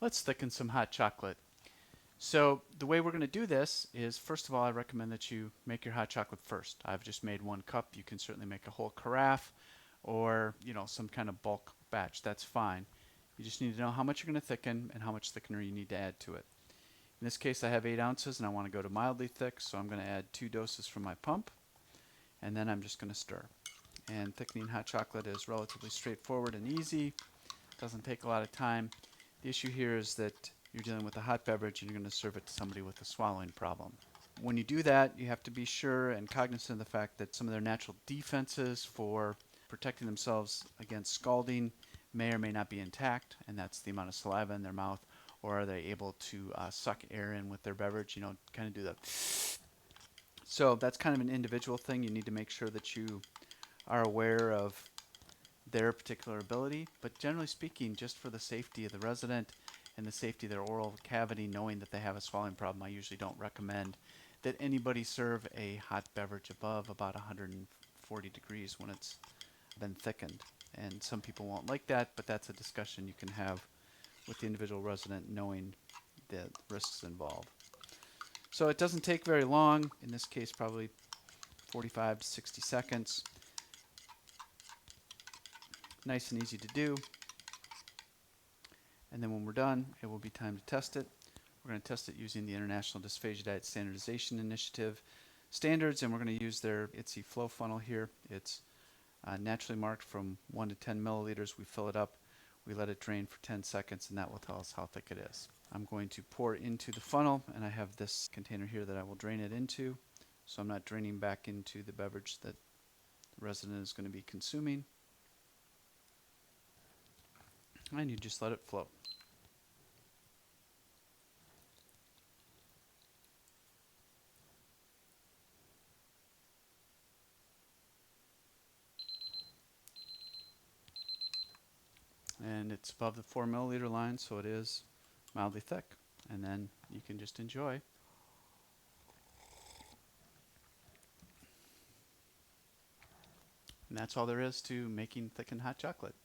Let's thicken some hot chocolate. So the way we're going to do this is, first of all, I recommend that you make your hot chocolate first. I've just made 1 cup. You can certainly make a whole carafe or, some kind of bulk batch. That's fine. You just need to know how much you're going to thicken and how much thickener you need to add to it. In this case, I have 8 ounces and I want to go to mildly thick, so I'm going to add 2 doses from my pump, and then I'm just going to stir. And thickening hot chocolate is relatively straightforward and easy. Doesn't take a lot of time. The issue here is that you're dealing with a hot beverage and you're going to serve it to somebody with a swallowing problem. When you do that, you have to be sure and cognizant of the fact that some of their natural defenses for protecting themselves against scalding may or may not be intact, and that's the amount of saliva in their mouth, or are they able to suck air in with their beverage, kind of do that. So that's kind of an individual thing. You need to make sure that you are aware of their particular ability, but generally speaking, just for the safety of the resident and the safety of their oral cavity, knowing that they have a swallowing problem, I usually don't recommend that anybody serve a hot beverage above about 140 degrees when it's been thickened. And some people won't like that, but that's a discussion you can have with the individual resident, knowing the risks involved. So it doesn't take very long, in this case probably 45 to 60 seconds. Nice and easy to do. And then when we're done, it will be time to test it. We're going to test it using the International Dysphagia Diet Standardization Initiative standards, and we're going to use their IDDSI flow funnel here. It's naturally marked from 1 to 10 milliliters. We fill it up, we let it drain for 10 seconds, and that will tell us how thick it is. I'm going to pour into the funnel, and I have this container here that I will drain it into, so I'm not draining back into the beverage that the resident is going to be consuming. And you just let it flow. And it's above the 4 milliliter line, so it is mildly thick. And then you can just enjoy. And that's all there is to making thickened hot chocolate.